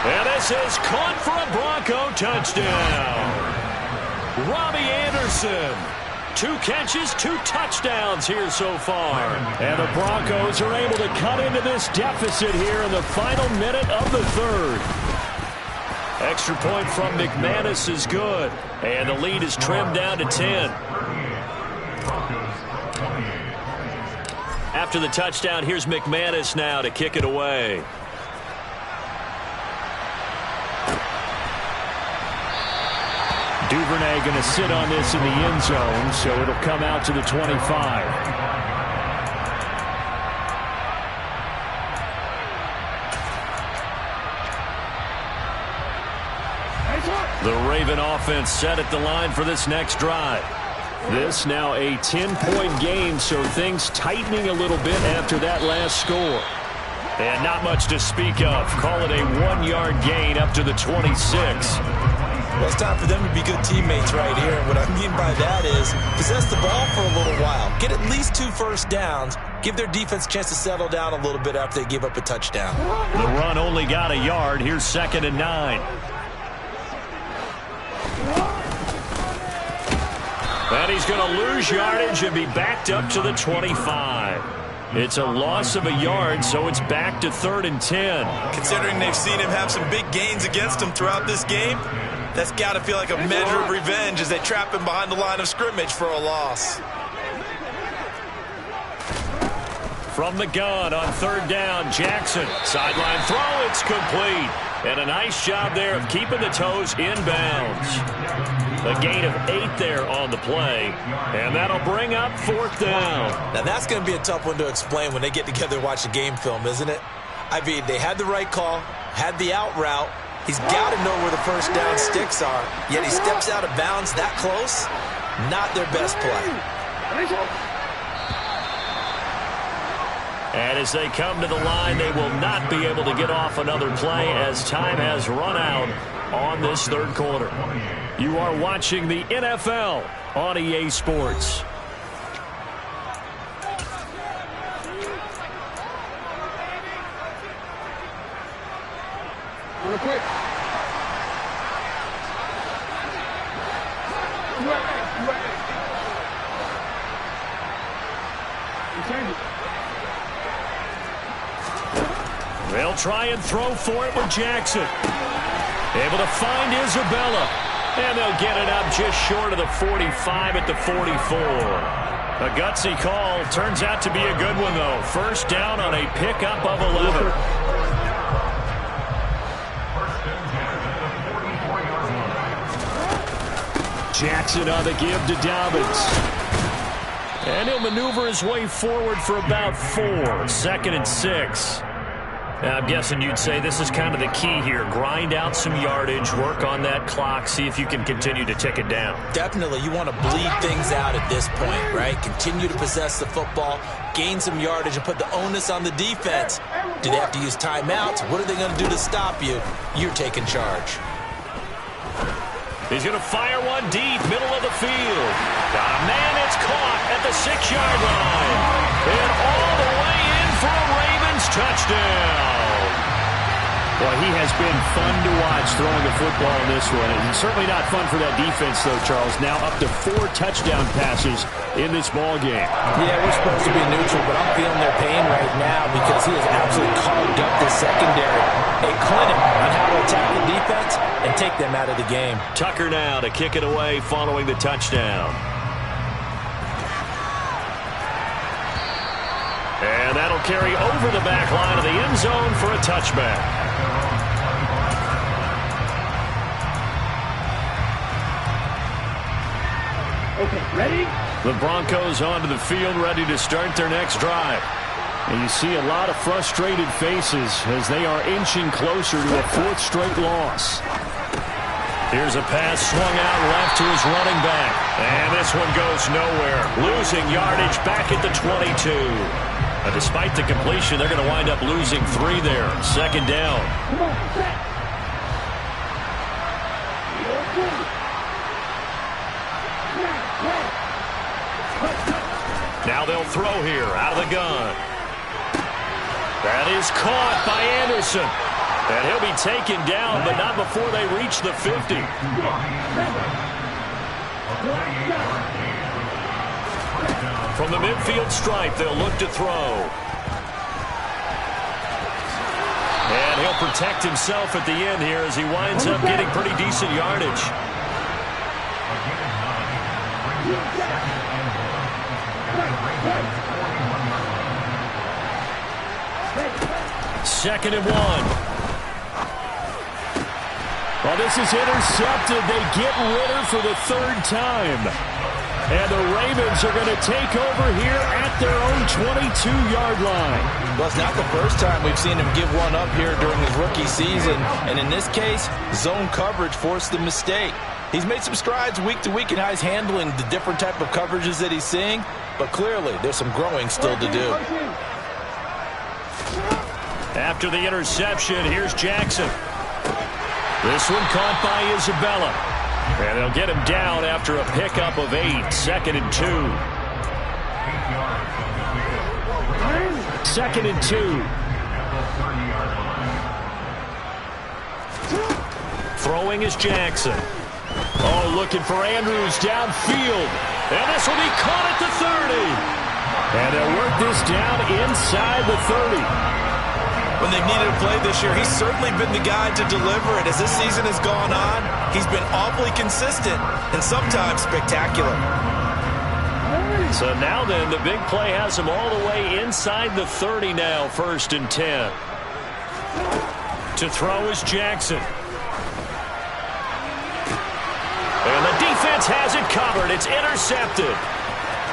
And this is caught for a Bronco touchdown. Robbie Anderson. 2 catches, 2 touchdowns here so far. And the Broncos are able to cut into this deficit here in the final minute of the 3rd. Extra point from McManus is good. And the lead is trimmed down to 10. After the touchdown, here's McManus now to kick it away. Duvernay going to sit on this in the end zone, so it'll come out to the 25. The Raven offense set at the line for this next drive. This now a 10-point game, so things tightening a little bit after that last score. And not much to speak of. Call it a 1-yard gain up to the 26. Well, it's time for them to be good teammates right here. And what I mean by that is possess the ball for a little while. Get at least 2 first downs. Give their defense a chance to settle down a little bit after they give up a touchdown. The run only got a yard. Here's 2nd and 9. And he's going to lose yardage and be backed up to the 25. It's a loss of a yard, so it's back to 3rd and 10. Considering they've seen him have some big gains against him throughout this game, that's got to feel like a measure of revenge as they trap him behind the line of scrimmage for a loss. From the gun on 3rd down, Jackson. Sideline throw, it's complete. And a nice job there of keeping the toes inbounds. A gain of 8 there on the play, and that'll bring up 4th down. Now that's going to be a tough one to explain when they get together and watch the game film, isn't it? I mean, they had the right call, had the out route. He's got to know where the first down sticks are, yet he steps out of bounds that close. Not their best play. And as they come to the line, they will not be able to get off another play as time has run out on this 3rd quarter. You are watching the NFL on EA Sports. Real quick. They'll try and throw for it with Jackson. Able to find Isabella. And they'll get it up just short of the 45 at the 44. A gutsy call. Turns out to be a good one, though. First down on a pickup of 11. Jackson on the give to Dobbins. And he'll maneuver his way forward for about 4. 2nd and 6. I'm guessing you'd say this is kind of the key here. Grind out some yardage, work on that clock, see if you can continue to tick it down. Definitely. You want to bleed things out at this point, right? Continue to possess the football, gain some yardage, and put the onus on the defense. Do they have to use timeouts? What are they going to do to stop you? You're taking charge. He's going to fire one deep, middle of the field. Got a man, it's caught at the 6-yard line. And all the way in for a Ravens touchdown. Boy, he has been fun to watch throwing the football in this one. And certainly not fun for that defense, though, Charles. Now up to 4 touchdown passes in this ball game. Yeah, we're supposed to be neutral, but I'm feeling their pain right now because he has absolutely carved up the secondary. A clinic on how to attack the defense and take them out of the game. Tucker now to kick it away following the touchdown. And that'll carry over the back line of the end zone for a touchback. Okay, ready? The Broncos onto the field, ready to start their next drive. And you see a lot of frustrated faces as they are inching closer to a 4th straight loss. Here's a pass swung out left to his running back. And this one goes nowhere. Losing yardage back at the 22. Despite the completion, they're going to wind up losing 3 there. 2nd down. Come on, set. Now they'll throw here out of the gun. That is caught by Anderson. And he'll be taken down, but not before they reach the 50. From the midfield stripe, they'll look to throw. And he'll protect himself at the end here as he winds up getting pretty decent yardage. 2nd and 1. Well, this is intercepted. They get Ritter for the 3rd time. And the Ravens are going to take over here at their own 22-yard line. Well, it's not the first time we've seen him give one up here during his rookie season. And in this case, zone coverage forced the mistake. He's made some strides week to week in how he's handling the different type of coverages that he's seeing. But clearly, there's some growing still to do. After the interception, here's Jackson. This one caught by Isabella. And they'll get him down after a pickup of 8. 2nd and 2. 2nd and 2. Throwing is Jackson. Oh, looking for Andrews downfield. And this will be caught at the 30. And they'll work this down inside the 30. When they've needed a play this year, he's certainly been the guy to deliver it. As this season has gone on, he's been awfully consistent and sometimes spectacular. So now then, the big play has him all the way inside the 30 now, 1st and 10. To throw is Jackson. And the defense has it covered. It's intercepted.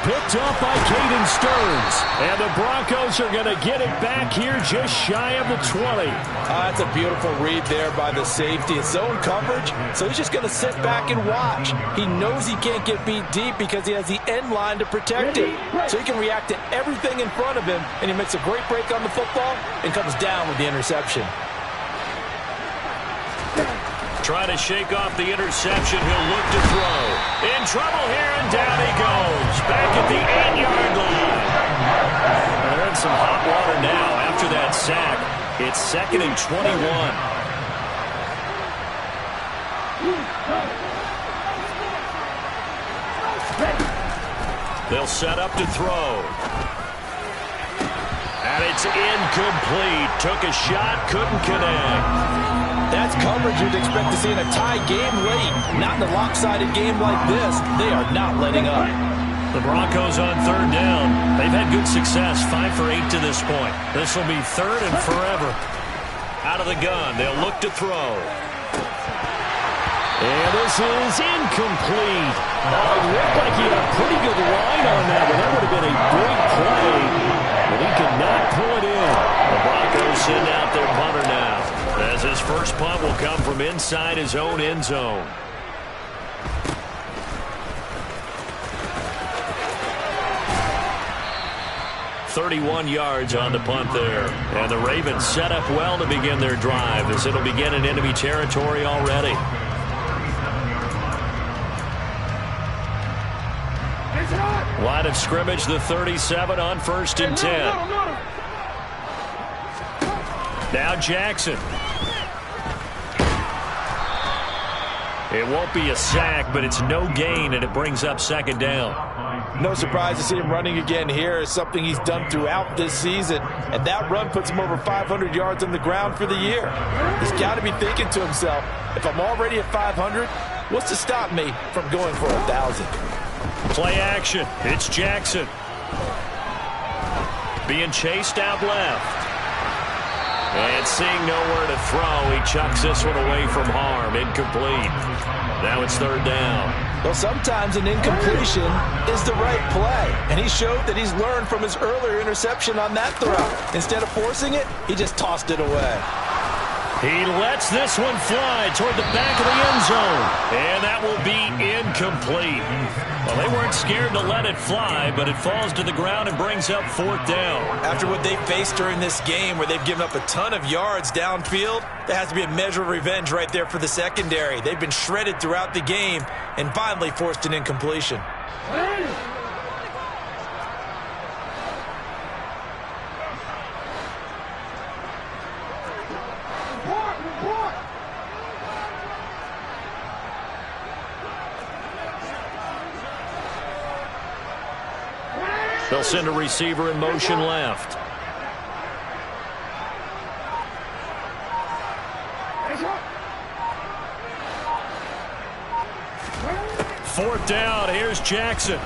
Picked up by Caden Stearns. And the Broncos are going to get it back here just shy of the 20. That's a beautiful read there by the safety. It's zone coverage, so he's just going to sit back and watch. He knows he can't get beat deep because he has the end line to protect it. So he can react to everything in front of him, and he makes a great break on the football and comes down with the interception. Trying to shake off the interception. He'll look to throw. In trouble here, and down he goes. Back at the 8-yard line. They're in some hot water now after that sack. It's 2nd and 21. They'll set up to throw. And it's incomplete. Took a shot, couldn't connect. That's coverage you'd expect to see in a tie game late. Not in a lopsided game like this. They are not letting up. The Broncos on 3rd down. They've had good success, 5 for 8 to this point. This will be 3rd and forever. Out of the gun, they'll look to throw. And this is incomplete. Oh, it looked like he had a pretty good line on that, but that would have been a big play. But he could not pull it in. The Broncos send out their punter now, as his first punt will come from inside his own end zone. .31 yards on the punt there. And the Ravens set up well to begin their drive, as it'll begin in enemy territory already. Line of scrimmage, the 37 on 1st and 10. Now Jackson. It won't be a sack, but it's no gain, and it brings up 2nd down. No surprise to see him running again here. It's something he's done throughout this season. And that run puts him over 500 yards on the ground for the year. He's got to be thinking to himself, if I'm already at 500, what's to stop me from going for 1,000? Play action. It's Jackson. Being chased out left. And seeing nowhere to throw, he chucks this one away from harm. Incomplete. Now it's 3rd down. Well, sometimes an incompletion is the right play. And he showed that he's learned from his earlier interception on that throw. Instead of forcing it, he just tossed it away. He lets this one fly toward the back of the end zone. And that will be incomplete. Well, they weren't scared to let it fly, but it falls to the ground and brings up 4th down. After what they faced during this game, where they've given up a ton of yards downfield, there has to be a measure of revenge right there for the secondary. They've been shredded throughout the game and finally forced an incompletion. They'll send a receiver in motion left. Fourth down. Here's Jackson.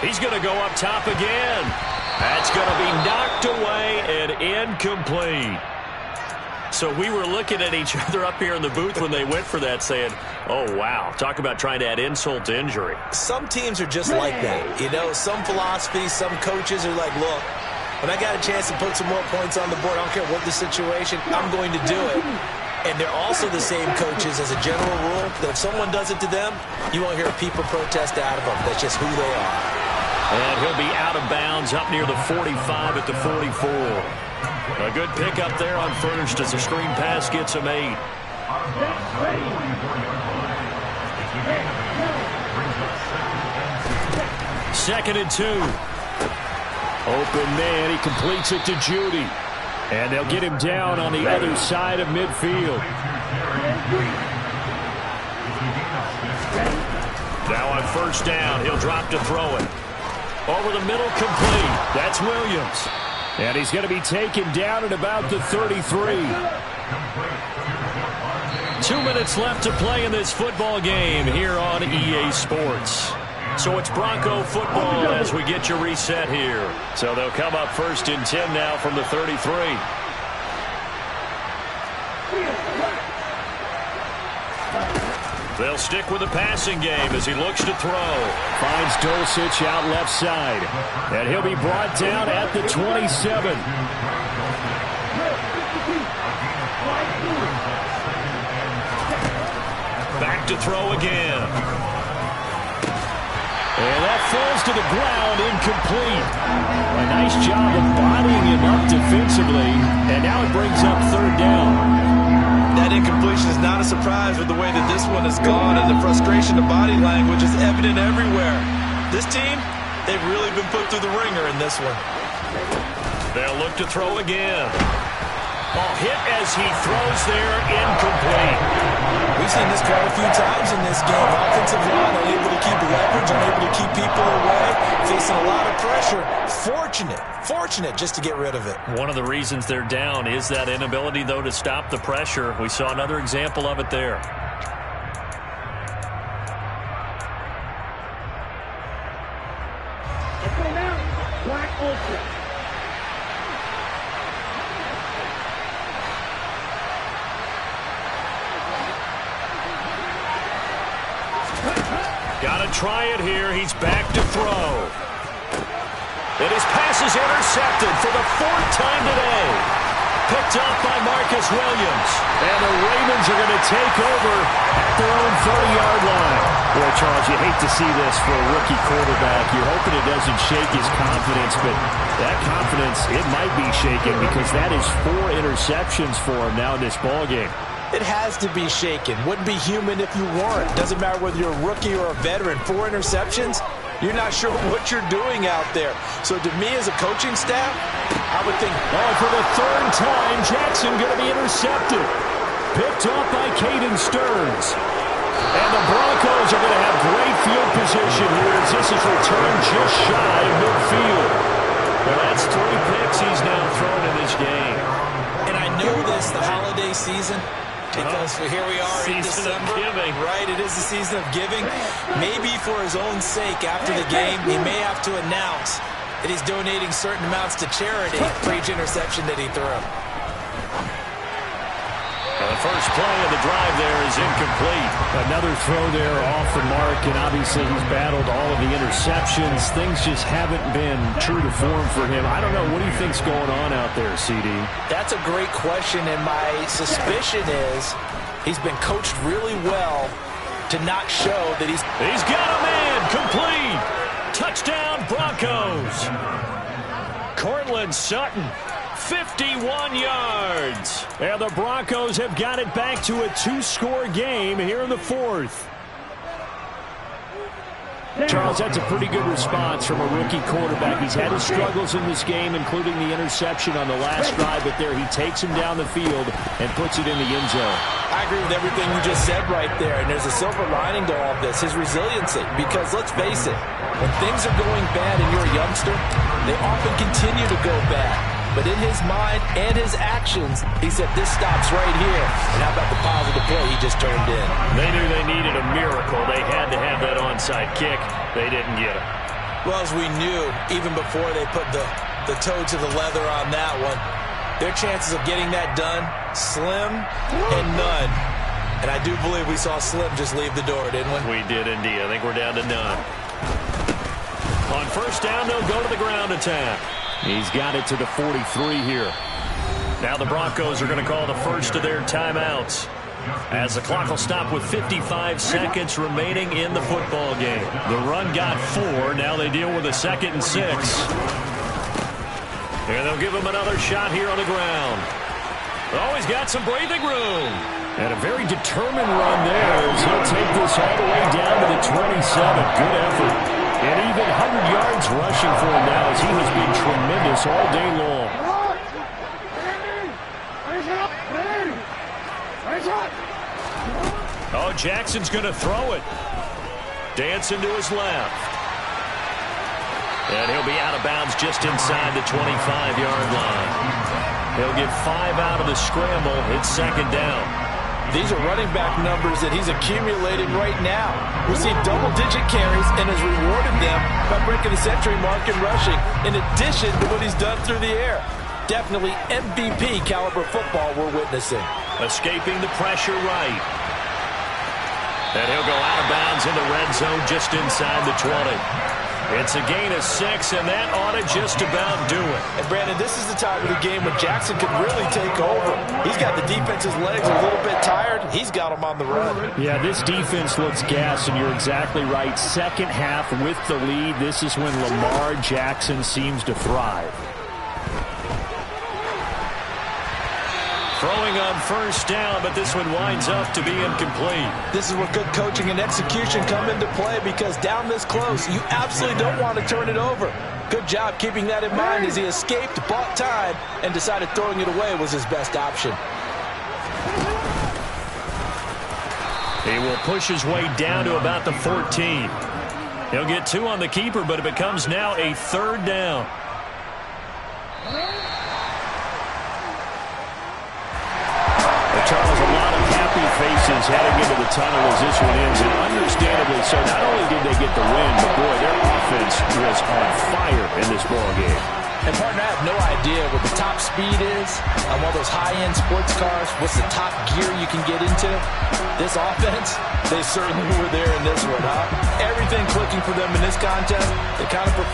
He's going to go up top again. That's going to be knocked away and incomplete. So we were looking at each other up here in the booth when they went for that saying, oh, wow, talk about trying to add insult to injury. Some teams are just like that. You know, some philosophies, some coaches are like, look, when I got a chance to put some more points on the board, I don't care what the situation, I'm going to do it. And they're also the same coaches as a general rule that if someone does it to them, you won't hear people protest out of them. That's just who they are. And he'll be out of bounds up near the 45 at the 44. A good pickup there on first as the screen pass gets him 8. Second and 2. Open man, he completes it to Judy. And they'll get him down on the other side of midfield. Now on first down, he'll drop to throw it. Over the middle, complete. That's Williams. And he's going to be taken down at about the 33. 2 minutes left to play in this football game here on EA Sports. So it's Bronco football as we get you reset here. So they'll come up first and 10 now from the 33. They'll stick with the passing game as he looks to throw. Finds Dulcich out left side. And he'll be brought down at the 27. Back to throw again. And that falls to the ground, incomplete. A nice job of bodying him up defensively, and now it brings up third down. That incompletion is not a surprise with the way that this one has gone, and the frustration of body language is evident everywhere. This team, they've really been put through the ringer in this one. They'll look to throw again. Ball hit as he throws there, incomplete. We've seen this quite a few times in this game. Offensive line unable to keep leverage, unable to keep people away, facing a lot of pressure. Fortunate just to get rid of it. One of the reasons they're down is that inability, though, to stop the pressure. We saw another example of it there. Got to try it here. He's back to throw. And his pass is intercepted for the 4th time today. Picked up by Marcus Williams. And the Ravens are going to take over at their own 30-yard line. Boy, Charles, you hate to see this for a rookie quarterback. You're hoping it doesn't shake his confidence, but that confidence, it might be shaken because that is 4 interceptions for him now in this ballgame. It has to be shaken. Wouldn't be human if you weren't. Doesn't matter whether you're a rookie or a veteran. 4 interceptions, you're not sure what you're doing out there. So to me as a coaching staff, I would think, oh, for the 3rd time, Jackson going to be intercepted. Picked up by Caden Stearns. And the Broncos are going to have great field position here as this is returned just shy of midfield. Well, that's 3 picks he's now thrown in this game. And I know this, the holiday season, because here we are in December, right? It is the season of giving. Maybe for his own sake, after the game, he may have to announce that he's donating certain amounts to charity for each interception that he threw. The first play of the drive there is incomplete. Another throw there off the mark, and obviously he's battled all of the interceptions. Things just haven't been true to form for him. I don't know. What do you think's going on out there, CD? That's a great question, and my suspicion is he's been coached really well to not show that he's got a man. Complete. Touchdown, Broncos. Cortland Sutton. 51 yards. And the Broncos have got it back to a 2-score game here in the 4th. Charles, that's a pretty good response from a rookie quarterback. He's had his struggles in this game, including the interception on the last drive, but there he takes him down the field and puts it in the end zone. I agree with everything you just said right there, and there's a silver lining to all of this, his resiliency, because let's face it, when things are going bad and you're a youngster, they often continue to go bad. But in his mind and his actions, he said, this stops right here. And how about the positive play he just turned in? They knew they needed a miracle. They had to have that onside kick. They didn't get it. Well, as we knew, even before they put the toe to the leather on that one, Their chances of getting that done, slim and none. And I do believe we saw Slim just leave the door, didn't we? We did indeed. I think we're down to none. On first down, they'll go to the ground attack. He's got it to the 43 here. Now the Broncos are going to call the first of their timeouts, as the clock will stop with 55 seconds remaining in the football game. The run got 4. Now they deal with a 2nd and 6. And they'll give him another shot here on the ground. Oh, he's got some breathing room. And a very determined run there as he'll take this all the way down to the 27. Good effort. And even 100 yards rushing for him now as he has been tremendous all day long. Oh, Jackson's going to throw it. Dancing to his left. And he'll be out of bounds just inside the 25-yard line. He'll get 5 out of the scramble. It's 2nd down. These are running back numbers that he's accumulating right now. We see double-digit carries and has rewarded them by breaking the century mark in rushing, in addition to what he's done through the air. Definitely MVP caliber football we're witnessing. Escaping the pressure right. And he'll go out of bounds in the red zone just inside the 20. It's a gain of 6, and that ought to just about do it. And, Brandon, this is the time of the game when Jackson can really take over. He's got the defense's legs a little bit tired. He's got them on the run. Yeah, this defense looks gassed, and you're exactly right. Second half with the lead, this is when Lamar Jackson seems to thrive. Throwing on first down, but this one winds up to be incomplete. This is where good coaching and execution come into play, because down this close, you absolutely don't want to turn it over. Good job keeping that in mind as he escaped, bought time, and decided throwing it away was his best option. He will push his way down to about the 14. He'll get 2 on the keeper, but it becomes now a 3rd down. Charles, a lot of happy faces heading into the tunnel as this one ends, and understandably so. Not only did they get the win, but boy, their offense was on fire in this ball game. And, partner, I have no idea what the top speed is on one of those high-end sports cars. What's the top gear you can get into? This offense, they certainly were there in this one, huh? Everything clicking for them in this contest. They kind of performed.